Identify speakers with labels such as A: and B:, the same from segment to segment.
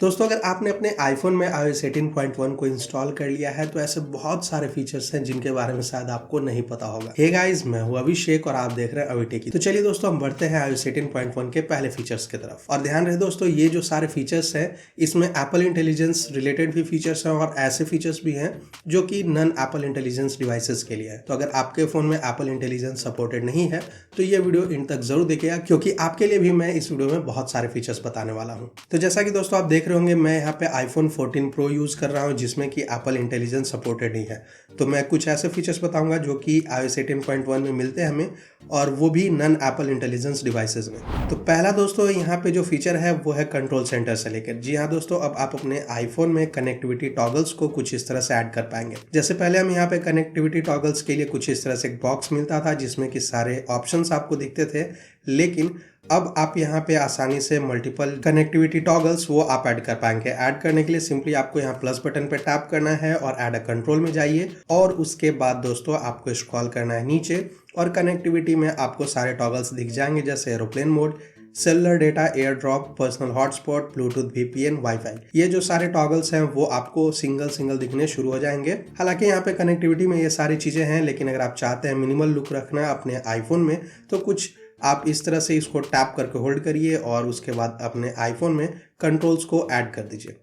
A: दोस्तों अगर आपने अपने आईफ़ोन में iOS 18.1 को इंस्टॉल कर लिया है तो ऐसे बहुत सारे फीचर्स हैं जिनके बारे में शायद आपको नहीं पता होगा। हे गाइस, मैं हूं अभिषेक और आप देख रहे हैं अभिटेकी। तो चलिए दोस्तों, हम बढ़ते हैं iOS 18.1 के पहले फीचर्स की तरफ। और ध्यान रहे दोस्तों, ये जो सारे फीचर्स हैं इसमें एप्पल इंटेलिजेंस रिलेटेड भी फीचर्स हैं और ऐसे फीचर्स भी हैं जो कि नॉन एप्पल इंटेलिजेंस डिवाइसेस के लिए है। तो अगर आपके फ़ोन में एप्पल इंटेलिजेंस सपोर्टेड नहीं है तो ये वीडियो इन तक जरूर देखिएगा, क्योंकि आपके लिए भी मैं इस वीडियो में बहुत सारे फीचर्स बताने वाला हूँ। तो जैसा कि दोस्तों आप देख रहे होंगे, मैं यहाँ पे iPhone 14 Pro यूज़ कर रहा हूँ जिसमें कि एप्पल इंटेलिजेंस सपोर्टेड नहीं है। तो मैं कुछ ऐसे फीचर्स बताऊंगा जो कि iOS 18.1 में मिलते हैं हमें, और वो भी नॉन एप्पल इंटेलिजेंस डिवाइसेस में। तो पहला दोस्तों यहाँ पे जो फीचर है वो है कंट्रोल सेंटर से लेकर। जी हाँ दोस्तों, अब आप अपने आईफोन में कनेक्टिविटी टॉगल्स को कुछ इस तरह से ऐड कर पाएंगे। जैसे पहले हम यहाँ पे कनेक्टिविटी टॉगल्स के लिए कुछ इस तरह से एक बॉक्स मिलता था जिसमें कि सारे ऑप्शंस आपको दिखते थे, लेकिन अब आप यहाँ पे आसानी से मल्टीपल कनेक्टिविटी टॉगल्स वो आप ऐड कर पाएंगे। ऐड करने के लिए सिंपली आपको यहाँ प्लस बटन पे टैप करना है और ऐड अ कंट्रोल में जाइए, और उसके बाद दोस्तों आपको स्क्रॉल करना है नीचे और कनेक्टिविटी में आपको सारे टॉगल्स दिख जाएंगे, जैसे aeroplane mode, cellular data, air drop, personal hotspot, Bluetooth, VPN, wifi. ये जो सारे टॉगल्स हैं वो आपको सिंगल दिखने शुरू हो जाएंगे। हालांकि यहाँ पे कनेक्टिविटी में ये सारी चीजें हैं, लेकिन अगर आप चाहते हैं मिनिमल लुक रखना अपने आईफोन में तो कुछ आप इस तरह से इसको टैप करके होल्ड करिए और उसके बाद अपने आईफोन में कंट्रोल्स को ऐड कर दीजिए।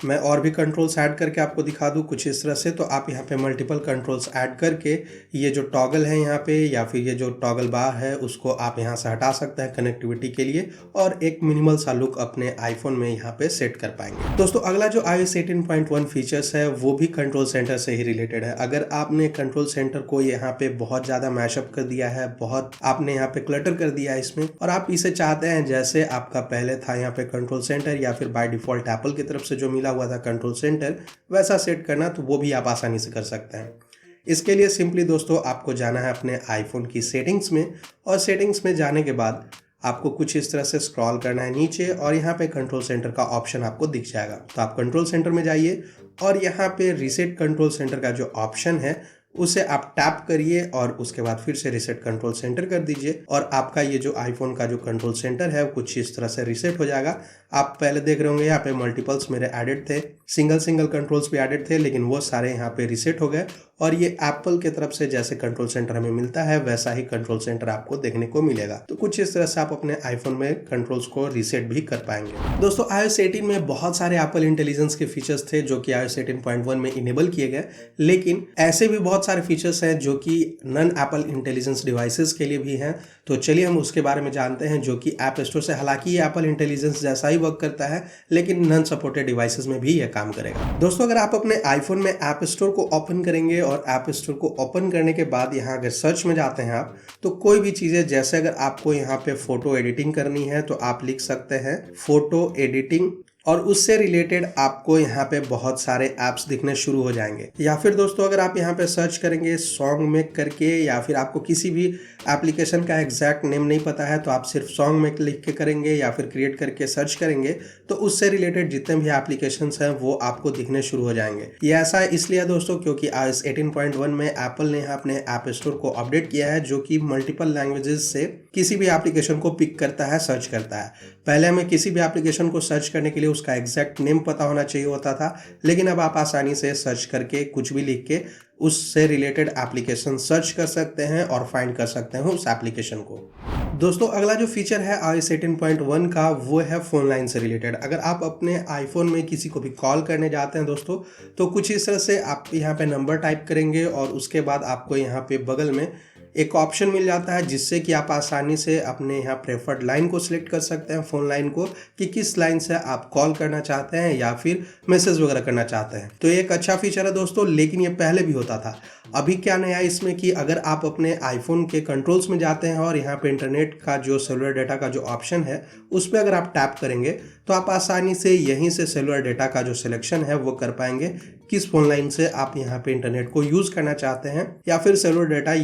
A: मैं और भी कंट्रोल्स ऐड करके आपको दिखा दूं कुछ इस तरह से। तो आप यहाँ पे मल्टीपल कंट्रोल्स ऐड करके ये जो टॉगल है यहाँ पे, या फिर ये जो टॉगल बार है, उसको आप यहाँ से हटा सकते हैं कनेक्टिविटी के लिए, और एक मिनिमल सा लुक अपने आईफोन में यहाँ पे सेट कर पाएंगे। दोस्तों अगला जो iOS 18.1 फीचर्स है वो भी कंट्रोल सेंटर से ही रिलेटेड है। अगर आपने कंट्रोल सेंटर को यहाँ पे बहुत ज्यादा मैशअप कर दिया है, बहुत आपने यहाँ पे क्लटर कर दिया है इसमें, और आप इसे चाहते हैं जैसे आपका पहले था यहाँ पे कंट्रोल सेंटर, या फिर बाय डिफॉल्ट एप्पल की तरफ से जो मिला हुआ था कंट्रोल सेंटर, वैसा सेट करना, तो वो भी आप आसानी से कर सकते हैं। इसके लिए सिंपली दोस्तों आपको जाना है अपने आईफोन की सेटिंग्स में, और सेटिंग्स में जाने के बाद आपको कुछ इस तरह से स्क्रॉल करना है नीचे और यहाँ पे कंट्रोल सेंटर का ऑप्शन आपको दिख जाएगा। तो आप कंट्रोल सेंटर में जाइए और यहाँ पे रीसेट कंट्रोल सेंटर का जो ऑप्शन है उसे आप टैप करिए और उसके बाद फिर से रीसेट कंट्रोल सेंटर कर दीजिए, और आपका ये जो आईफोन का जो कंट्रोल सेंटर है वो कुछ इस तरह से रीसेट हो जाएगा। आप पहले देख रहे होंगे यहाँ पे मल्टीपल्स मेरे एडेड थे, सिंगल कंट्रोल्स भी एडेड थे, लेकिन वो सारे यहाँ पे रीसेट हो गए, और ये एप्पल की तरफ से जैसे कंट्रोल सेंटर हमें मिलता है वैसा ही कंट्रोल सेंटर आपको देखने को मिलेगा। तो कुछ इस तरह से आप अपने आईफोन में कंट्रोल्स को रीसेट भी कर पाएंगे। दोस्तों iOS 18 में बहुत सारे एप्पल इंटेलिजेंस के फीचर्स थे जो कि iOS 18.1 में इनेबल किए गए, लेकिन ऐसे भी बहुत सारे फीचर्स हैं जो कि नॉन एप्पल इंटेलिजेंस डिवाइसेस के लिए भी हैं। तो चलिए हम उसके बारे में जानते हैं, जो कि ऐप स्टोर से, हालांकि ये एप्पल इंटेलिजेंस जैसा ही वर्क करता है लेकिन नॉन सपोर्टेड डिवाइसेस में भी यह काम करेगा। दोस्तों अगर आप अपने आईफोन में ऐप स्टोर को ओपन करेंगे और ऐप स्टोर को ओपन करने के बाद यहाँ अगर सर्च में जाते हैं आप, तो कोई भी चीज़ें, जैसे अगर आपको यहाँ पे फोटो एडिटिंग करनी है तो आप लिख सकते हैं फोटो एडिटिंग, और उससे रिलेटेड आपको यहाँ पे बहुत सारे ऐप्स दिखने शुरू हो जाएंगे। या फिर दोस्तों अगर आप यहाँ पे सर्च करेंगे सॉन्ग मेक करके, या फिर आपको किसी भी एप्लीकेशन का एग्जैक्ट नेम नहीं पता है तो आप सिर्फ सॉन्ग मेक लिख के करेंगे या फिर क्रिएट करके सर्च करेंगे, तो उससे रिलेटेड जितने भी एप्लीकेशंस हैं वो आपको दिखने शुरू हो जाएंगे। ये ऐसा इसलिए दोस्तों क्योंकि iOS 18.1 में एप्पल ने अपने ऐप स्टोर को अपडेट किया है, जो कि मल्टीपल लैंग्वेजेस से किसी भी एप्लीकेशन को पिक करता है, सर्च करता है। पहले हमें किसी भी एप्लीकेशन को सर्च करने के लिए उसका एग्जैक्ट नेम पता होना चाहिए होता था, लेकिन अब आप आसानी से सर्च करके कुछ भी लिख के उससे रिलेटेड एप्लीकेशन सर्च कर सकते हैं और फाइंड कर सकते हैं उस एप्लीकेशन को। दोस्तों अगला जो फीचर है iOS 18.1 का वो है फोन लाइन से रिलेटेड। अगर आप अपने आईफोन में किसी को भी कॉल करने जाते हैं दोस्तों, तो कुछ इस तरह से आप यहाँ पे नंबर टाइप करेंगे और उसके बाद आपको यहाँ पे बगल में एक ऑप्शन मिल जाता है जिससे कि आप आसानी से अपने यहाँ प्रेफर्ड लाइन को सिलेक्ट कर सकते हैं, फ़ोन लाइन को, कि किस लाइन से आप कॉल करना चाहते हैं या फिर मैसेज वगैरह करना चाहते हैं। तो ये एक अच्छा फीचर है दोस्तों, लेकिन ये पहले भी होता था। अभी क्या नया है इसमें कि अगर आप अपने आईफोन के कंट्रोल्स में जाते हैं और यहाँ पे इंटरनेट का जो सेलुलर डेटा का जो ऑप्शन है उस पर अगर आप टैप करेंगे तो आप आसानी से यहीं से सेलुलर डेटा का जो सिलेक्शन है वो कर पाएंगे, किस फ़ोन लाइन से आप यहाँ पे इंटरनेट को यूज़ करना चाहते हैं, या फिर सेलुलर डेटा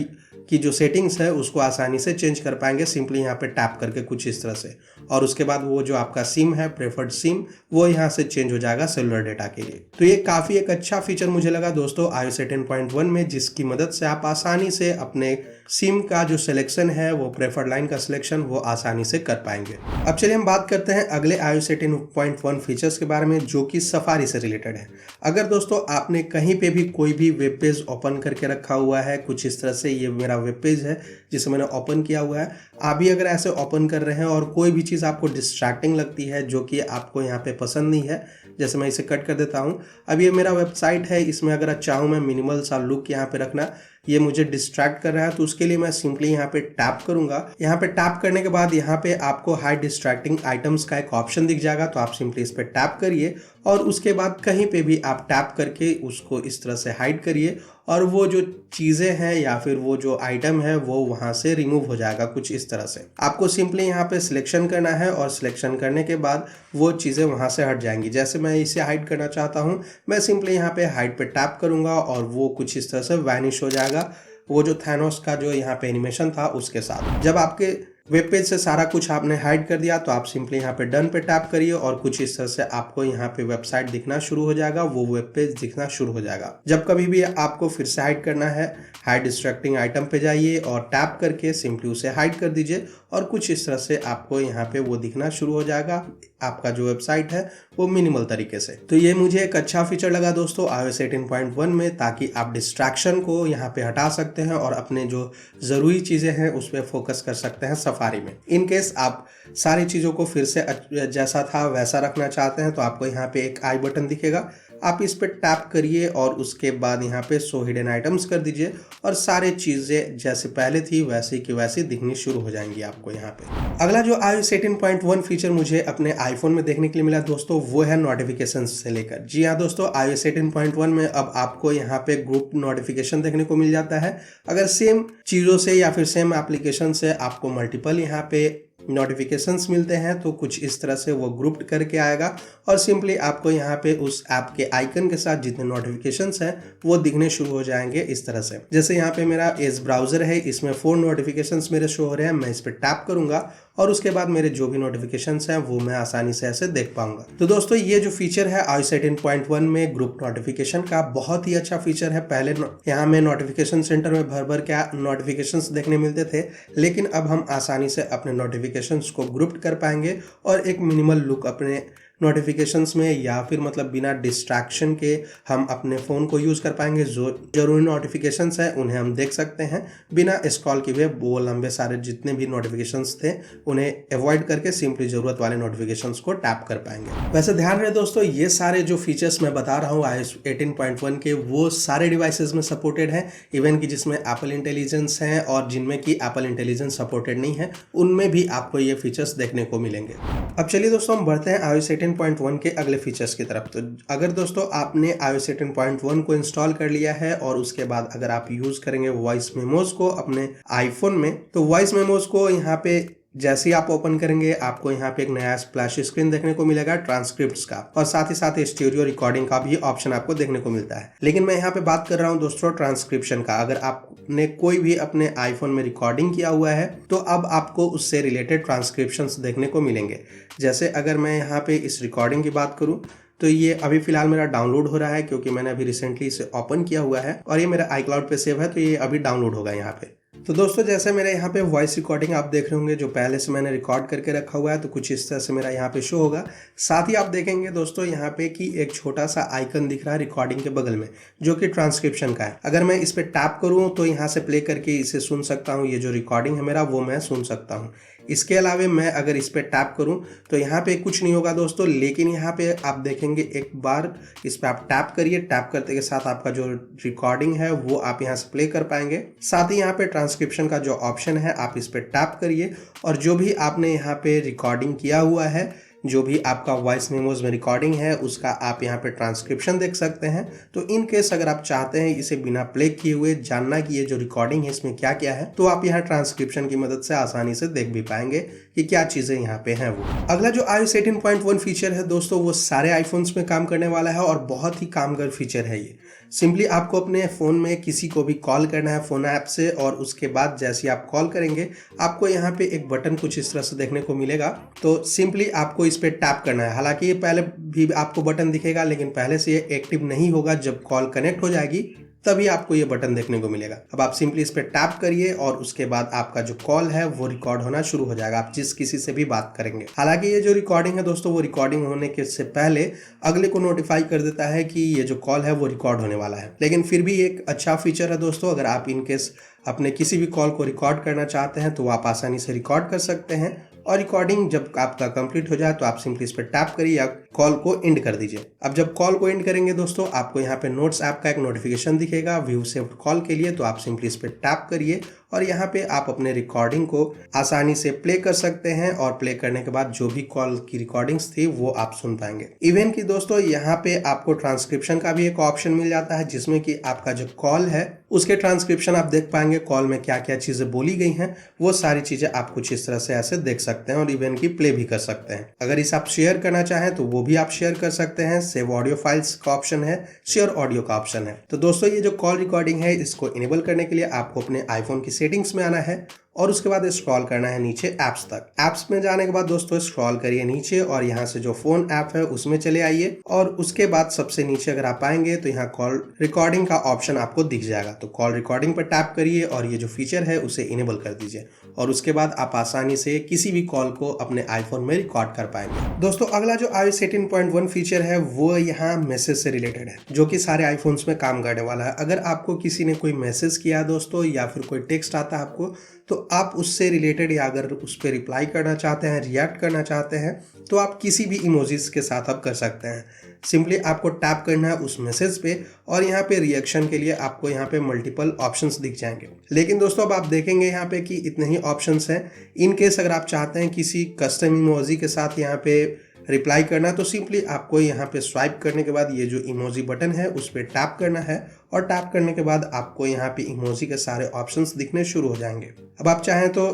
A: की जो सेटिंग्स है उसको आसानी से चेंज कर पाएंगे सिंपली यहाँ पे टैप करके कुछ इस तरह से। और उसके बाद वो जो आपका सिम है, प्रेफर्ड सिम, वो यहाँ से चेंज हो जाएगा सेलुलर डेटा के लिए। तो ये काफ़ी एक अच्छा फीचर मुझे लगा दोस्तों iOS 18.1 में, जिसकी मदद से आप आसानी से अपने सिम का जो सिलेक्शन है, वो प्रेफर्ड लाइन का सिलेक्शन, वो आसानी से कर पाएंगे। अब चलिए हम बात करते हैं अगले iOS 18.1 फीचर्स के बारे में जो कि सफारी से रिलेटेड है। अगर दोस्तों आपने कहीं पे भी कोई भी वेब पेज ओपन करके रखा हुआ है, कुछ इस तरह से ये मेरा वेब पेज है जिसे मैंने ओपन किया हुआ है, आप भी अगर ऐसे ओपन कर रहे हैं और कोई भी चीज़ आपको डिस्ट्रैक्टिंग लगती है जो कि आपको यहाँ पे पसंद नहीं है, जैसे मैं इसे कट कर देता हूँ। अब ये मेरा वेबसाइट है, इसमें अगर चाहूँ मैं मिनिमल सा लुक यहाँ पे रखना, ये मुझे डिस्ट्रैक्ट कर रहा है, तो उसके लिए मैं सिंपली यहाँ पे टैप करूंगा। यहाँ पे टैप करने के बाद यहाँ पे आपको हाइड डिस्ट्रैक्टिंग आइटम्स का एक ऑप्शन दिख जाएगा, तो आप सिंपली इस पे टैप करिए और उसके बाद कहीं पे भी आप टैप करके उसको इस तरह से हाइड करिए और वो जो चीज़ें हैं या फिर वो जो आइटम है वो वहाँ से रिमूव हो जाएगा कुछ इस तरह से। आपको सिंपली यहाँ पे सिलेक्शन करना है और सिलेक्शन करने के बाद वो चीज़ें वहाँ से हट जाएंगी। जैसे मैं इसे हाइड करना चाहता हूँ, मैं सिंपली यहाँ पे हाइड पे टैप करूँगा और वो कुछ इस तरह से वैनिश हो जाएगा, वो जो थैनोस का जो यहाँ पे एनिमेशन था उसके साथ। जब आपके वेब पेज से सारा कुछ आपने हाइड कर दिया तो आप सिंपली यहाँ पे डन पे टैप करिए और कुछ इस तरह से आपको यहाँ पे वेबसाइट दिखना शुरू हो जाएगा, वो वेब पेज दिखना शुरू हो जाएगा। जब कभी भी आपको फिर से हाइड करना है, हाइड डिस्ट्रैक्टिंग आइटम पे जाइए और टैप करके सिंपली उसे हाइड कर दीजिए और कुछ इस तरह से आपको यहाँ पे वो दिखना शुरू हो जाएगा, आपका जो वेबसाइट है वो मिनिमल तरीके से। तो ये मुझे एक अच्छा फीचर लगा दोस्तों iOS 18.1 में, ताकि आप डिस्ट्रैक्शन को यहाँ पे हटा सकते हैं और अपने जो ज़रूरी चीज़ें हैं उस पर फोकस कर सकते हैं सफारी में। इन केस आप सारी चीज़ों को फिर से जैसा था वैसा रखना चाहते हैं तो आपको यहाँ पे एक आई बटन दिखेगा, आप इस पर टैप करिए और उसके बाद यहाँ पे शो हिडन आइटम्स कर दीजिए और सारे चीज़ें जैसे पहले थी वैसे की वैसी दिखनी शुरू हो जाएंगी आपको यहाँ पे। अगला जो iOS 18.1 फीचर मुझे अपने आईफोन में देखने के लिए मिला दोस्तों, वो है नोटिफिकेशंस से लेकर। जी हाँ दोस्तों, iOS 18.1 में अब आपको यहाँ पे ग्रुप नोटिफिकेशन देखने को मिल जाता है। अगर सेम चीज़ों से या फिर सेम एप्लीकेशन से आपको मल्टीपल यहाँ पे नोटिफिकेशंस मिलते हैं तो कुछ इस तरह से वो ग्रुप्ड करके आएगा और सिंपली आपको यहाँ पे उस ऐप के आइकन के साथ जितने नोटिफिकेशंस हैं वो दिखने शुरू हो जाएंगे इस तरह से। जैसे यहाँ पे मेरा एज ब्राउजर है, इसमें 4 नोटिफिकेशंस मेरे शो हो रहे हैं, मैं इस पर टैप करूंगा और उसके बाद मेरे जो भी नोटिफिकेशंस हैं वो मैं आसानी से ऐसे देख पाऊंगा। तो दोस्तों ये जो फीचर है iOS 18.1 में ग्रुप नोटिफिकेशन का, बहुत ही अच्छा फीचर है। पहले यहाँ में नोटिफिकेशन सेंटर में भर भर के नोटिफिकेशंस देखने मिलते थे, लेकिन अब हम आसानी से अपने नोटिफिकेशंस को ग्रुप कर पाएंगे और एक मिनिमल लुक अपने नोटिफिकेशंस में या फिर मतलब बिना डिस्ट्रैक्शन के हम अपने फ़ोन को यूज़ कर पाएंगे। जो जरूरी नोटिफिकेशंस हैं उन्हें हम देख सकते हैं बिना स्क्रॉल किए हुए। वो लंबे सारे जितने भी नोटिफिकेशंस थे उन्हें अवॉइड करके सिंपली ज़रूरत वाले नोटिफिकेशंस को टैप कर पाएंगे। वैसे ध्यान रहे दोस्तों, ये सारे जो फीचर्स मैं बता रहा हूँ iOS 18.1 के, वो सारे डिवाइसेस में सपोर्टेड हैं, इवन कि जिसमें एप्पल इंटेलिजेंस हैं और जिनमें कि एप्पल इंटेलिजेंस सपोर्टेड नहीं है उनमें भी आपको ये फीचर्स देखने को मिलेंगे। अब चलिए दोस्तों हम बढ़ते हैं iOS 18.1 के अगले फीचर्स की तरफ। तो अगर दोस्तों आपने iOS 18.1 को इंस्टॉल कर लिया है और उसके बाद अगर आप यूज़ करेंगे वॉइस मेमोज को अपने आईफोन में, तो वॉइस मेमोज को यहाँ पे जैसे ही आप ओपन करेंगे आपको यहाँ पे एक नया स्प्लैश स्क्रीन देखने को मिलेगा ट्रांसक्रिप्ट्स का, और साथ ही साथ स्टीरियो रिकॉर्डिंग का भी ऑप्शन आपको देखने को मिलता है। लेकिन मैं यहाँ पे बात कर रहा हूँ दोस्तों ट्रांसक्रिप्शन का। अगर आपने कोई भी अपने आईफोन में रिकॉर्डिंग किया हुआ है तो अब आपको उससे रिलेटेड ट्रांसक्रिप्शंस देखने को मिलेंगे। जैसे अगर मैं यहाँ पे इस रिकॉर्डिंग की बात करूँ तो ये अभी फिलहाल मेरा डाउनलोड हो रहा है क्योंकि मैंने अभी रिसेंटली इसे ओपन किया हुआ है और ये मेरा iCloud पे सेव है, तो ये अभी डाउनलोड होगा यहाँ पे। तो दोस्तों जैसे मेरे यहाँ पे वॉइस रिकॉर्डिंग आप देख रहे होंगे जो पहले से मैंने रिकॉर्ड करके रखा हुआ है, तो कुछ इस तरह से मेरा यहाँ पे शो होगा। साथ ही आप देखेंगे दोस्तों यहाँ पे कि एक छोटा सा आइकन दिख रहा है रिकॉर्डिंग के बगल में जो कि ट्रांसक्रिप्शन का है। अगर मैं इस पर टैप करूँ तो यहाँ से प्ले करके इसे सुन सकता हूँ, ये जो रिकॉर्डिंग है मेरा वो मैं सुन सकता हूँ। इसके अलावा मैं अगर इस पर टैप करूं तो यहाँ पे कुछ नहीं होगा दोस्तों, लेकिन यहाँ पे आप देखेंगे एक बार इस पर आप टैप करिए, टैप करते के साथ आपका जो रिकॉर्डिंग है वो आप यहाँ से प्ले कर पाएंगे। साथ ही यहाँ पे ट्रांसक्रिप्शन का जो ऑप्शन है आप इस पर टैप करिए और जो भी आपने यहाँ पे रिकॉर्डिंग किया हुआ है, जो भी आपका वॉइस मेमोज में रिकॉर्डिंग है उसका आप यहाँ पे ट्रांसक्रिप्शन देख सकते हैं। तो इन केस अगर आप चाहते हैं इसे बिना प्ले किए हुए जानना कि ये जो रिकॉर्डिंग है इसमें क्या क्या है, तो आप यहाँ ट्रांसक्रिप्शन की मदद से आसानी से देख भी पाएंगे कि क्या चीज़ें यहाँ पे हैं। वो अगला जो iOS 18.1 फीचर है दोस्तों वो सारे आईफोन्स में काम करने वाला है और बहुत ही कामगर फीचर है ये। सिंपली आपको अपने फ़ोन में किसी को भी कॉल करना है फ़ोन ऐप से और उसके बाद जैसे आप कॉल करेंगे आपको यहाँ पे एक बटन कुछ इस तरह से देखने को मिलेगा। तो सिंपली आपको इस पर टैप करना है। हालांकि ये पहले भी आपको बटन दिखेगा लेकिन पहले से ये एक्टिव नहीं होगा। जब कॉल कनेक्ट हो जाएगी तभी आपको ये बटन देखने को मिलेगा। अब आप सिंपली इस पर टैप करिए और उसके बाद आपका जो कॉल है वो रिकॉर्ड होना शुरू हो जाएगा, आप जिस किसी से भी बात करेंगे। हालांकि ये जो रिकॉर्डिंग है दोस्तों, वो रिकॉर्डिंग होने के से पहले अगले को नोटिफाई कर देता है कि ये जो कॉल है वो रिकॉर्ड होने वाला है। लेकिन फिर भी एक अच्छा फीचर है दोस्तों, अगर आप इनकेस अपने किसी भी कॉल को रिकॉर्ड करना चाहते हैं तो आप आसानी से रिकॉर्ड कर सकते हैं। और रिकॉर्डिंग जब आपका कंप्लीट हो जाए तो आप सिंपली इस पर टैप करिए या कॉल को एंड कर दीजिए। अब जब कॉल को एंड करेंगे दोस्तों, आपको यहाँ पे नोट्स ऐप का एक नोटिफिकेशन दिखेगा व्यू सेव्ड कॉल के लिए, तो आप सिंपली इस पर टैप करिए और यहाँ पे आप अपने रिकॉर्डिंग को आसानी से प्ले कर सकते हैं और प्ले करने के बाद जो भी कॉल की रिकॉर्डिंग्स थी वो आप सुन पाएंगे। इवन कि दोस्तों यहाँ पे आपको ट्रांसक्रिप्शन का भी एक ऑप्शन मिल जाता है, जिसमें कि आपका जो कॉल है उसके ट्रांसक्रिप्शन आप देख पाएंगे, कॉल में क्या क्या चीजें बोली गई हैं वो सारी चीजें आप कुछ इस तरह से ऐसे देख सकते हैं और इवन की प्ले भी कर सकते हैं। अगर इसे आप शेयर करना चाहें तो वो भी आप शेयर कर सकते हैं। सेव ऑडियो फाइल्स का ऑप्शन है, शेयर ऑडियो का ऑप्शन है। तो दोस्तों ये जो कॉल रिकॉर्डिंग है इसको इनेबल करने के लिए आपको अपने आईफोन की सेटिंग्स में आना है और उसके बाद स्क्रॉल करना है नीचे ऐप्स तक। ऐप्स में जाने के बाद दोस्तों स्क्रॉल करिए नीचे और यहाँ से जो फोन ऐप है उसमें चले आइए और उसके बाद सबसे नीचे अगर आप आएंगे तो यहाँ कॉल रिकॉर्डिंग का ऑप्शन आपको दिख जाएगा। तो कॉल रिकॉर्डिंग पर टैप करिए और ये जो फीचर है उसे इनेबल कर दीजिए और उसके बाद आप आसानी से किसी भी कॉल को अपने आईफोन में रिकॉर्ड कर पाएंगे। दोस्तों अगला जो iOS 18.1 फीचर है वो यहाँ मैसेज से रिलेटेड है, जो कि सारे आईफोन्स में काम करने वाला है। अगर आपको किसी ने कोई मैसेज किया दोस्तों या फिर कोई टेक्स्ट आता है आपको, तो आप उससे रिलेटेड या अगर उस पर रिप्लाई करना चाहते हैं, रिएक्ट करना चाहते हैं, तो आप किसी भी इमोजीज के साथ आप कर सकते हैं। सिंपली आपको टैप करना है उस मैसेज पे और यहाँ पे रिएक्शन के लिए आपको यहाँ पे मल्टीपल ऑप्शंस दिख जाएंगे। लेकिन दोस्तों अब आप देखेंगे यहाँ पे कि इतने ही ऑप्शंस हैं। इन केस अगर आप चाहते हैं किसी कस्टम इमोजी के साथ यहाँ पे रिप्लाई करना, तो सिंपली आपको यहाँ पे स्वाइप करने के बाद ये जो इमोजी बटन है उस पर टैप करना है और टैप करने के बाद आपको यहाँ पे इमोजी के सारे ऑप्शंस दिखने शुरू हो जाएंगे। अब आप चाहें तो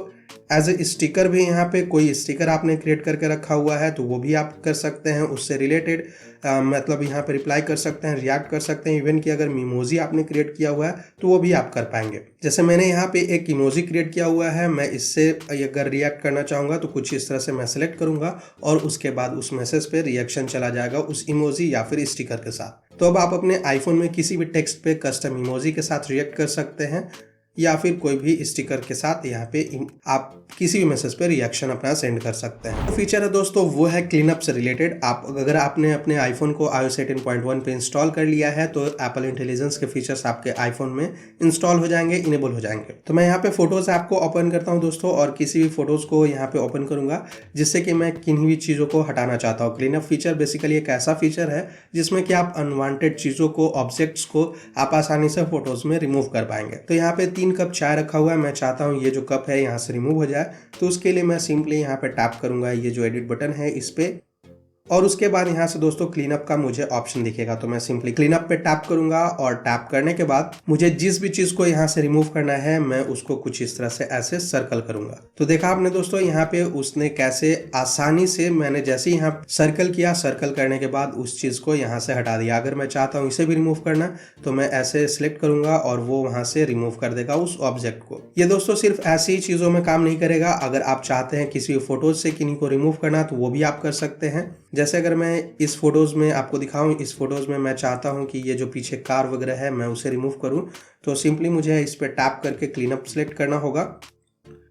A: एज ए स्टिकर भी यहाँ पे कोई स्टिकर आपने क्रिएट करके रखा हुआ है तो वो भी आप कर सकते हैं, उससे रिलेटेड मतलब यहाँ पे रिप्लाई कर सकते हैं, रिएक्ट कर सकते हैं। इवन कि अगर इमोजी आपने क्रिएट किया हुआ है तो वो भी आप कर पाएंगे। जैसे मैंने यहाँ पे एक इमोजी क्रिएट किया हुआ है, मैं इससे अगर रिएक्ट करना चाहूँगा तो कुछ इस तरह से मैं सेलेक्ट करूँगा और उसके बाद उस मैसेज पे रिएक्शन चला जाएगा उस इमोजी या फिर स्टिकर के साथ। तो अब आप अपने आईफोन में किसी भी टेक्स्ट पे कस्टम इमोजी के साथ रिएक्ट कर सकते हैं या फिर कोई भी स्टिकर के साथ यहाँ पे आप किसी भी मैसेज पे रिएक्शन अपना सेंड कर सकते हैं। तो फीचर है दोस्तों वो है क्लीनअप से रिलेटेड। आप अगर आपने अपने आईफोन को iOS 18.1 पे इंस्टॉल कर लिया है तो एप्पल इंटेलिजेंस के फीचर्स आपके आईफोन में इंस्टॉल हो जाएंगे, इनेबल हो जाएंगे। तो मैं यहाँ पे फोटोज ऐप को ओपन करता हूँ दोस्तों और किसी भी फोटोज को यहाँ पे ओपन करूंगा जिससे कि मैं किन्हीं भी चीज़ों को हटाना चाहता हूँ। क्लीनअप फीचर बेसिकली एक ऐसा फीचर है जिसमें कि आप अनवांटेड चीज़ों को, ऑब्जेक्ट्स को आप आसानी से फोटोज में रिमूव कर पाएंगे। तो यहाँ पे 3 कप चाय रखा हुआ है, मैं चाहता हूँ ये जो कप है यहाँ से रिमूव हो जाए, तो उसके लिए मैं सिंपली यहाँ पे टैप करूंगा ये जो एडिट बटन है इस पे और उसके बाद यहाँ से दोस्तों क्लीनअप का मुझे ऑप्शन दिखेगा। तो मैं सिंपली क्लीनअप पे टैप करूंगा और टैप करने के बाद मुझे जिस भी चीज को यहाँ से रिमूव करना है मैं उसको कुछ इस तरह से ऐसे सर्कल करूंगा। तो देखा आपने दोस्तों यहाँ पे उसने कैसे आसानी से, मैंने जैसे ही यहाँ सर्कल किया, सर्कल करने के बाद उस चीज को यहाँ से हटा दिया। अगर मैं चाहता हूँ इसे भी रिमूव करना तो मैं ऐसे सिलेक्ट करूंगा और वो वहां से रिमूव कर देगा उस ऑब्जेक्ट को। ये दोस्तों सिर्फ ऐसी ही चीजों में काम नहीं करेगा, अगर आप चाहते हैं किसी फोटोज से किन्हीं को रिमूव करना तो वो भी आप कर सकते हैं। जैसे अगर मैं इस फोटोज़ में आपको दिखाऊं, इस फोटोज़ में मैं चाहता हूं कि ये जो पीछे कार वगैरह है मैं उसे रिमूव करूं, तो सिंपली मुझे इस पर टैप करके क्लीनअप सेलेक्ट करना होगा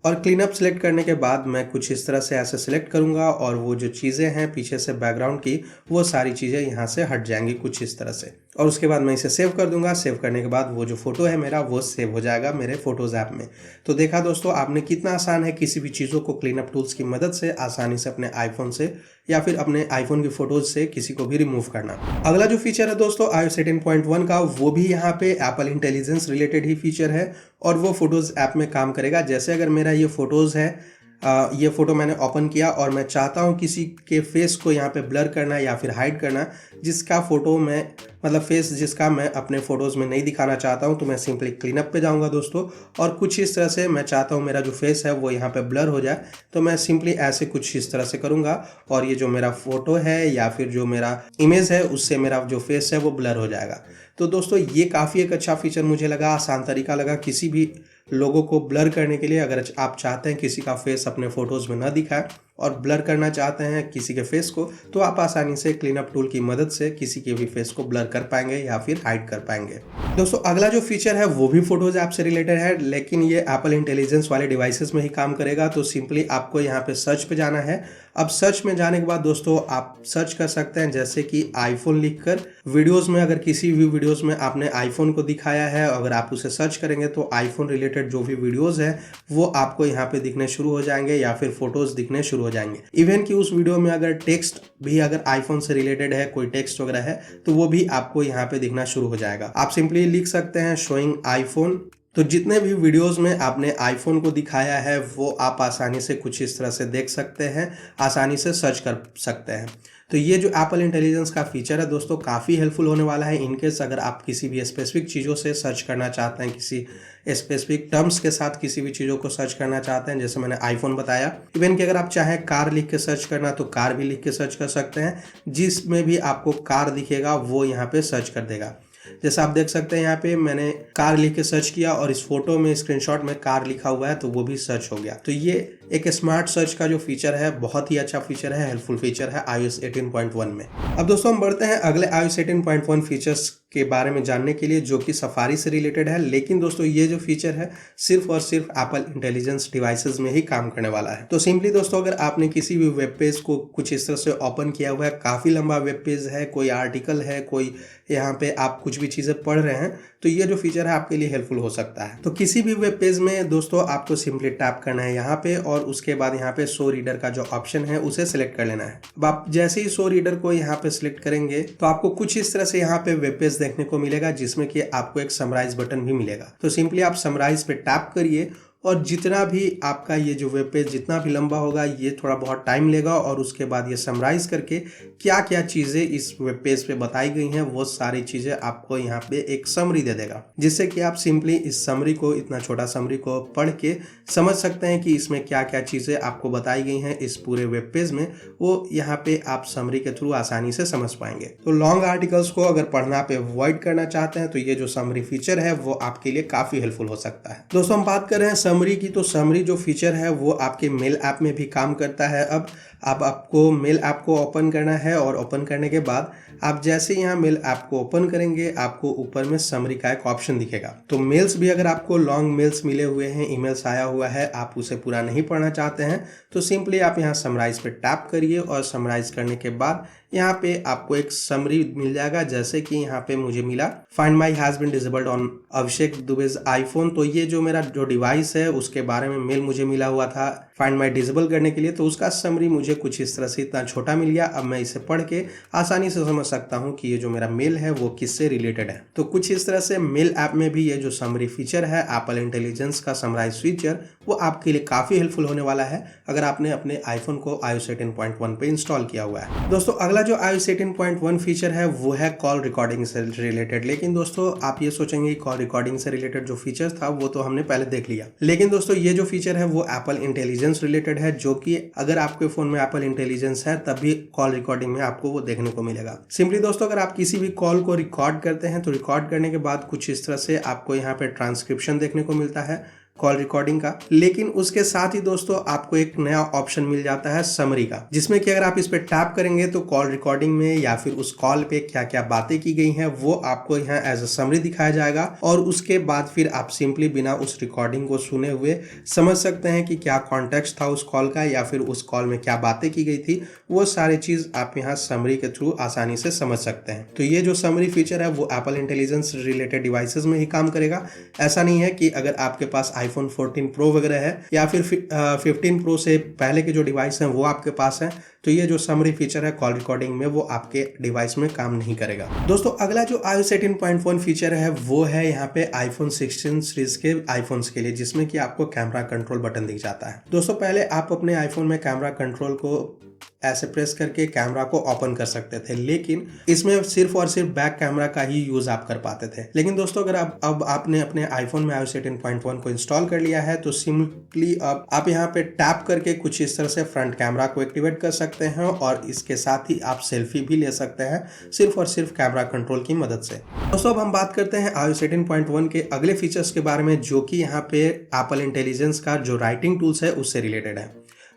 A: और क्लीनअप सेलेक्ट करने के बाद मैं कुछ इस तरह से ऐसे सेलेक्ट करूंगा और वो जो चीज़ें हैं पीछे से बैकग्राउंड की वो सारी चीज़ें यहाँ से हट जाएंगी कुछ इस तरह से और उसके बाद मैं इसे सेव कर दूंगा। सेव करने के बाद वो जो फोटो है मेरा वो सेव हो जाएगा मेरे फोटोज़ ऐप में। तो देखा दोस्तों आपने कितना आसान है किसी भी चीज़ों को क्लीनअप टूल्स की मदद से आसानी से अपने आईफोन से या फिर अपने आईफोन की फोटोज से किसी को भी रिमूव करना। अगला जो फीचर है दोस्तों iOS 18.1 का, वो भी यहाँ पे एप्पल इंटेलिजेंस रिलेटेड ही फीचर है और वो फोटोज ऐप में काम करेगा। जैसे अगर मेरा ये फोटोज है, ये फोटो मैंने ओपन किया और मैं चाहता हूँ किसी के फेस को यहाँ पे ब्लर करना या फिर हाइड करना, जिसका फोटो मैं मतलब फेस जिसका मैं अपने फोटोज़ में नहीं दिखाना चाहता हूँ, तो मैं सिंपली क्लीनअप पे जाऊँगा दोस्तों और कुछ इस तरह से मैं चाहता हूँ मेरा जो फेस है वो यहाँ पे ब्लर हो जाए, तो मैं सिंपली ऐसे कुछ इस तरह से करूँगा और ये जो मेरा फोटो है या फिर जो मेरा इमेज है उससे मेरा जो फेस है वो ब्लर हो जाएगा। तो दोस्तों ये काफ़ी एक अच्छा फीचर मुझे लगा, आसान तरीका लगा किसी भी लोगों को ब्लर करने के लिए। अगर आप चाहते हैं किसी का फेस अपने फोटोज़ में ना दिखाए और ब्लर करना चाहते हैं किसी के फेस को, तो आप आसानी से क्लीन अप टूल की मदद से किसी के भी फेस को ब्लर कर पाएंगे या फिर हाइड कर पाएंगे। दोस्तों अगला जो फीचर है वो भी फोटोज ऐप से रिलेटेड है, लेकिन ये एप्पल इंटेलिजेंस वाले डिवाइसेस में ही काम करेगा। तो सिंपली आपको यहाँ पे सर्च पे जाना है। अब सर्च में जाने के बाद दोस्तों आप सर्च कर सकते हैं जैसे कि आईफोन लिखकर। वीडियोस में अगर किसी भी वीडियोस में आपने आईफोन को दिखाया है, अगर आप उसे सर्च करेंगे तो आईफोन रिलेटेड जो भी वीडियोस है वो आपको यहाँ पे दिखने शुरू हो जाएंगे या फिर फोटोज दिखने शुरू हो जाएंगे। इवन कि उस वीडियो में अगर टेक्स्ट भी अगर आईफोन से रिलेटेड है, कोई टेक्स्ट वगैरह है, तो वो भी आपको यहाँ पे दिखना शुरू हो जाएगा। आप सिंपली लिख सकते हैं शोइंग आईफोन। तो जितने भी वीडियोस में आपने आईफोन को दिखाया है वो आप आसानी से कुछ इस तरह से देख सकते हैं, आसानी से सर्च कर सकते हैं। तो ये जो एप्पल इंटेलिजेंस का फीचर है दोस्तों काफ़ी हेल्पफुल होने वाला है। इनकेस अगर आप किसी भी स्पेसिफिक चीज़ों से सर्च करना चाहते हैं, किसी स्पेसिफिक टर्म्स के साथ किसी भी चीज़ों को सर्च करना चाहते हैं, जैसे मैंने आईफोन बताया। इवन कि अगर आप चाहें कार लिख के सर्च करना तो कार भी लिख के सर्च कर सकते हैं, जिसमें भी आपको कार दिखेगा वो यहाँ पे सर्च कर देगा। जैसे आप देख सकते हैं यहाँ पे मैंने कार लिख के सर्च किया और इस फोटो में स्क्रीनशॉट में कार लिखा हुआ है तो वो भी सर्च हो गया। तो ये एक स्मार्ट सर्च का जो फीचर है बहुत ही अच्छा फीचर है, हेल्पफुल फीचर है iOS 18.1 में। अब दोस्तों हम बढ़ते हैं अगले iOS 18.1 फीचर्स के बारे में जानने के लिए जो कि सफारी से रिलेटेड है। लेकिन दोस्तों ये जो फीचर है सिर्फ और सिर्फ एप्पल इंटेलिजेंस डिवाइसेस में ही काम करने वाला है। तो सिंपली दोस्तों अगर आपने किसी भी वेब पेज को कुछ इस तरह से ओपन किया हुआ है, काफ़ी लंबा वेब पेज है, कोई आर्टिकल है, कोई यहाँ पे आप कुछ भी चीज़ें पढ़ रहे हैं, तो ये जो फीचर है आपके लिए हेल्पफुल हो सकता है। तो किसी भी वेब पेज में दोस्तों आपको सिंपली टैप करना है यहाँ पे और उसके बाद यहाँ पे शो रीडर का जो ऑप्शन है उसे सिलेक्ट कर लेना है। अब आप जैसे ही शो रीडर को यहाँ पे सिलेक्ट करेंगे तो आपको कुछ इस तरह से यहाँ पे वेब पेज देखने को मिलेगा, जिसमें कि आपको एक समराइज बटन भी मिलेगा। तो सिंपली आप समराइज पे टैप करिए और जितना भी आपका ये जो वेब पेज जितना भी लंबा होगा ये थोड़ा बहुत टाइम लेगा और उसके बाद ये समराइज करके क्या क्या चीज़ें इस वेब पेज पे बताई गई हैं वो सारी चीज़ें आपको यहाँ पे एक समरी दे देगा, जिससे कि आप सिंपली इस समरी को, इतना छोटा समरी को पढ़ के समझ सकते हैं कि इसमें क्या क्या चीज़ें आपको बताई गई हैं इस पूरे वेब पेज में। वो यहाँ पे आप समरी के थ्रू आसानी से समझ पाएंगे। तो लॉन्ग आर्टिकल्स को अगर पढ़ना पे अवॉइड करना चाहते हैं तो ये जो समरी फीचर है वो आपके लिए काफ़ी हेल्पफुल हो सकता है। दोस्तों हम बात कर रहे हैं समरी की, तो समरी जो फीचर है वो आपके मेल ऐप में भी काम करता है। अब आपको मेल ऐप को ओपन करना है और ओपन करने के बाद आप जैसे यहाँ मेल ऐप को ओपन करेंगे आपको ऊपर में समरी का एक ऑप्शन दिखेगा। तो मेल्स भी अगर आपको लॉन्ग मेल्स मिले हुए हैं, ईमेल्स आया हुआ है, आप उसे पूरा नहीं पढ़ना चाहते हैं, तो सिंपली आप यहाँ समराइज पे टैप करिए और समराइज करने के बाद यहाँ पे आपको एक समरी मिल जाएगा। जैसे कि यहाँ पे मुझे मिला find my has been disabled on Abhishek Dubey's iPhone. तो ये जो मेरा जो डिवाइस है उसके बारे में मेल मुझे मिला हुआ था फाइंड माई डिसेबल करने के लिए, तो उसका समरी मुझे कुछ इस तरह से इतना छोटा मिल गया। अब मैं इसे पढ़ के आसानी से समझ सकता हूँ कि ये जो मेरा मेल है वो किससे रिलेटेड है। तो कुछ इस तरह से मेल ऐप में भी ये जो समरी फीचर है एप्पल इंटेलिजेंस का समराइज फीचर वो आपके लिए काफ़ी हेल्पफुल होने वाला है अगर आपने अपने आईफोन को iOS 18.1 पे इंस्टॉल किया हुआ है। दोस्तों अगला जो iOS 18.1 फीचर है वो है कॉल रिकॉर्डिंग से रिलेटेड। लेकिन दोस्तों आप ये सोचेंगे कॉल रिकॉर्डिंग से रिलेटेड जो फीचर था वो तो हमने पहले देख लिया, लेकिन दोस्तों ये जो फीचर है वो एप्पल इंटेलिजेंस रिलेटेड है, जो कि अगर आपके फोन में एप्पल इंटेलिजेंस है तभी कॉल रिकॉर्डिंग में आपको वो देखने को मिलेगा। सिंपली दोस्तों अगर आप किसी भी कॉल को रिकॉर्ड करते हैं तो रिकॉर्ड करने के बाद कुछ इस तरह से आपको यहाँ पे ट्रांसक्रिप्शन देखने को मिलता है कॉल रिकॉर्डिंग का, लेकिन उसके साथ ही दोस्तों आपको एक नया ऑप्शन मिल जाता है समरी का, जिसमें कि अगर आप इस पे टैप करेंगे तो कॉल रिकॉर्डिंग में या फिर उस कॉल पे क्या क्या बातें की गई हैं वो आपको यहाँ एज अ समरी दिखाया जाएगा। और उसके बाद फिर आप सिंपली बिना उस रिकॉर्डिंग को सुने हुए समझ सकते हैं कि क्या कॉन्टेक्स्ट था उस कॉल का या फिर उस कॉल में क्या बातें की गई थी। वो सारी चीज़ आप यहाँ समरी के थ्रू आसानी से समझ सकते हैं। तो ये जो समरी फीचर है वो एप्पल इंटेलिजेंस रिलेटेड डिवाइसेस में ही काम करेगा। ऐसा नहीं है कि अगर आपके पास आईफोन 14 प्रो वगैरह है या फिर 15 प्रो से पहले के जो डिवाइस हैं वो आपके पास हैं तो ये जो समरी फीचर है कॉल रिकॉर्डिंग में वो आपके डिवाइस में काम नहीं करेगा। दोस्तों अगला जो iOS 18.1 फीचर है वो है यहाँ पे आईफोन 16 सीरीज के आईफोन्स के लिए, जिसमें कि आपको कैमरा कंट्रोल बटन दिख जाता है। दोस्तों पहले आप अपने आईफोन में कैमरा कंट्रोल को ऐसे प्रेस करके कैमरा को ओपन कर सकते थे, लेकिन इसमें सिर्फ और सिर्फ बैक कैमरा का ही यूज आप कर पाते थे। लेकिन दोस्तों अगर अब आपने अपने आईफोन में iOS 18.1 को इंस्टॉल कर लिया है तो सिंपली अब आप यहाँ पे टैप करके कुछ इस तरह से फ्रंट कैमरा को एक्टिवेट कर सकते हैं और इसके साथ ही आप सेल्फी भी ले सकते हैं सिर्फ और सिर्फ कैमरा कंट्रोल की मदद से। दोस्तों अब हम बात करते हैं iOS 18.1 के अगले फीचर्स के बारे में, जो कि यहाँ पे एप्पल इंटेलिजेंस का जो राइटिंग टूल्स है उससे रिलेटेड है।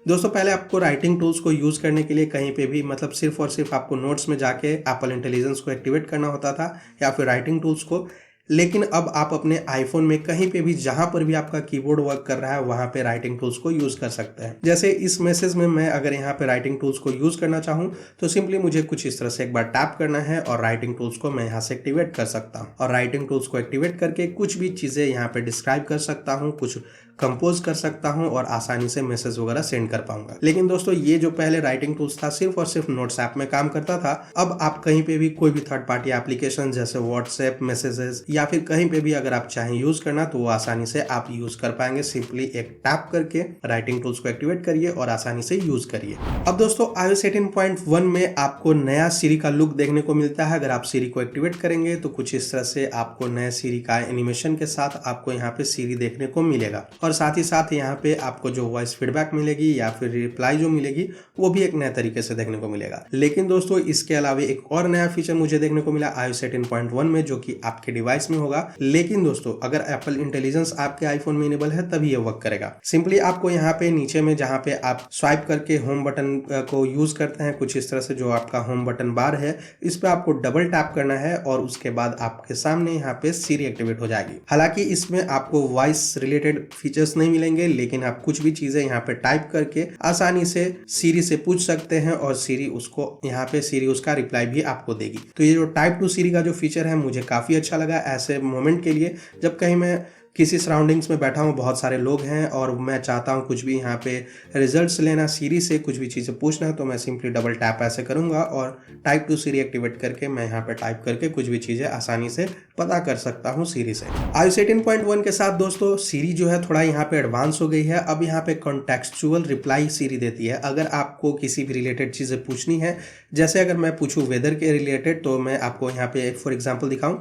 A: दोस्तों पहले आपको राइटिंग टूल्स को यूज़ करने के लिए कहीं पे भी मतलब सिर्फ और सिर्फ आपको नोट्स में जाके एप्पल इंटेलिजेंस को एक्टिवेट करना होता था या फिर राइटिंग टूल्स को। लेकिन अब आप अपने आईफोन में कहीं पे भी जहां पर भी आपका कीबोर्ड वर्क कर रहा है वहां पे राइटिंग टूल्स को यूज कर सकते हैं। जैसे इस मैसेज में मैं अगर यहाँ पे राइटिंग टूल्स को यूज करना चाहूँ तो सिंपली मुझे कुछ इस तरह से एक बार टैप करना है और राइटिंग टूल्स को मैं यहाँ से एक्टिवेट कर सकता हूँ। और राइटिंग टूल्स को एक्टिवेट करके कुछ भी चीजें यहाँ पे डिस्क्राइब कर सकता हूँ, कुछ कंपोज कर सकता हूँ और आसानी से मैसेज वगैरह सेंड कर पाऊंगा। लेकिन दोस्तों ये जो पहले राइटिंग टूल्स था सिर्फ और सिर्फ नोट्स ऐप में काम करता था। अब आप कहीं पे भी कोई भी थर्ड पार्टी एप्लीकेशन जैसे व्हाट्सएप मैसेजेस या फिर कहीं पे भी अगर आप चाहें यूज करना तो वो आसानी से आप यूज कर पाएंगे। सिंपली एक टैप करके राइटिंग टूल्स को एक्टिवेट करिए और आसानी से यूज करिए। अब दोस्तों iOS 18.1 में आपको नया सीरी का लुक देखने को मिलता है। अगर आप सीरी को एक्टिवेट करेंगे तो कुछ इस तरह से आपको नए सीरी का एनिमेशन के साथ आपको यहाँ पे सीरी देखने को मिलेगा और साथ ही साथ यहाँ पे आपको जो वॉइस फीडबैक मिलेगी या फिर रिप्लाई जो मिलेगी वो भी एक नए तरीके से देखने को मिलेगा। लेकिन दोस्तों इसके अलावा एक और नया फीचर मुझे देखने को मिला iOS 18.1 में जो कि आपके डिवाइस में होगा। लेकिन दोस्तों अगर एप्पल इंटेलिजेंस आपके आईफोन में इनेबल है तभी ये वर्क करेगा। सिंपली आपको यहाँ पे नीचे में जहाँ पे आप स्वाइप करके होम बटन को यूज करते हैं कुछ इस तरह से जो आपका होम बटन बार है इस पे आपको डबल टैप करना है और उसके बाद आपके सामने यहाँ पे सीरी एक्टिवेट हो जाएगी। हालांकि इसमें आपको वॉइस रिलेटेड फीचर्स नहीं मिलेंगे लेकिन आप कुछ भी चीजें यहाँ पे टाइप करके आसानी से सीरी से पूछ सकते हैं और सीरी उसको यहाँ पे सीरी उसका रिप्लाई भी आपको देगी। तो ये जो टाइप टू सीरी का जो फीचर है मुझे काफी अच्छा लगा ऐसे मोमेंट के लिए जब कहीं मैं किसी सराउंडिंग्स में बैठा हूँ, बहुत सारे लोग हैं और मैं चाहता हूँ कुछ भी यहाँ पे रिजल्ट्स लेना सीरी से, कुछ भी चीज़ें पूछना है तो मैं सिंपली डबल टैप ऐसे करूँगा और टाइप टू सीरी एक्टिवेट करके मैं यहाँ पे टाइप करके कुछ भी चीज़ें आसानी से पता कर सकता हूँ सीरी से। iOS 18.1 के साथ दोस्तों सीरी जो है थोड़ा यहाँ पे एडवांस हो गई है। अब यहाँ पे कॉन्टेक्चुअल रिप्लाई सीरी देती है। अगर आपको किसी भी रिलेटेड चीज़ें पूछनी है, जैसे अगर मैं पूछूँ वेदर के रिलेटेड तो मैं आपको यहाँ पे फॉर एग्जाम्पल दिखाऊँ,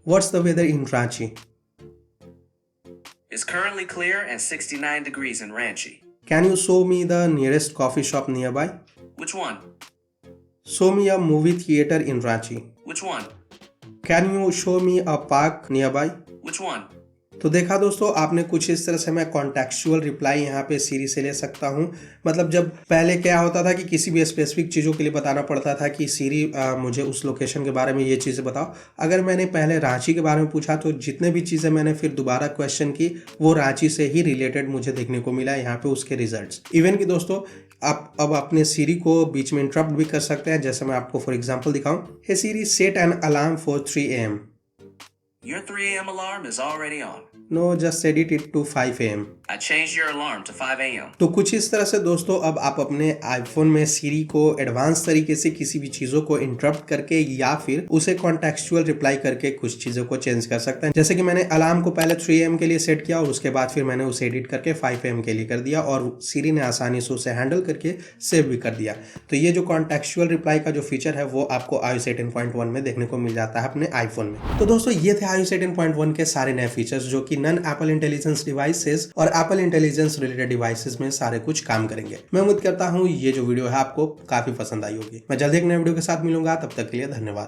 A: what's the weather in Ranchi?
B: It's currently clear and 69 degrees in Ranchi.
A: Can you show me the nearest coffee shop nearby?
B: Which one?
A: Show me a movie theater in Ranchi.
B: Which one?
A: Can you show me a park nearby?
B: Which one?
A: तो देखा दोस्तों आपने कुछ इस तरह से मैं contextual reply यहाँ पे सीरी से ले सकता हूँ। मतलब जब पहले क्या होता था कि किसी भी स्पेसिफिक चीज़ों के लिए बताना पड़ता था कि सीरी मुझे उस लोकेशन के बारे में ये चीज़ें बताओ। अगर मैंने पहले रांची के बारे में पूछा तो जितने भी चीज़ें मैंने फिर दोबारा क्वेश्चन की वो रांची से ही रिलेटेड मुझे देखने को मिला यहाँ पे उसके रिजल्ट्स। इवन कि दोस्तों आप अब अपने सीरी को बीच में इंटरप्ट भी कर सकते हैं। जैसे मैं आपको फॉर एग्जाम्पल दिखाऊँ, hey Siri set an alarm for 3 AM।
B: Your 3 a.m. alarm is already on.
A: No, just set it to 5 AM.
B: I changed your alarm to 5 a.m.
A: तो कुछ इस तरह से दोस्तों अब आप अपने आईफोन में सीरी को एडवांस तरीके से किसी भी चीज़ों को इंटरप्ट करके या फिर उसे कॉन्टेक्चुअल रिप्लाई करके कुछ चीज़ों को चेंज कर सकते हैं। जैसे कि मैंने अलार्म को पहले 3 AM के लिए सेट किया और उसके बाद फिर मैंने उसे एडिट करके 5 AM के लिए कर दिया और सीरी ने आसानी से उसे हैंडल करके सेव भी कर दिया। तो ये जो कॉन्टेक्चुअल रिप्लाई का जो फीचर है वो आपको iOS 18.1 में देखने को मिल जाता है अपने आईफोन में। तो दोस्तों ये थे iOS 18.1 के सारे नए फीचर्स जो कि नन एप्पल इंटेलिजेंस डिवाइसेस और एप्पल इंटेलिजेंस रिलेटेड डिवाइसेस में सारे कुछ काम करेंगे। मैं उम्मीद करता हूँ ये जो वीडियो है आपको काफी पसंद आई होगी। मैं जल्दी एक नए वीडियो के साथ मिलूंगा, तब तक के लिए धन्यवाद।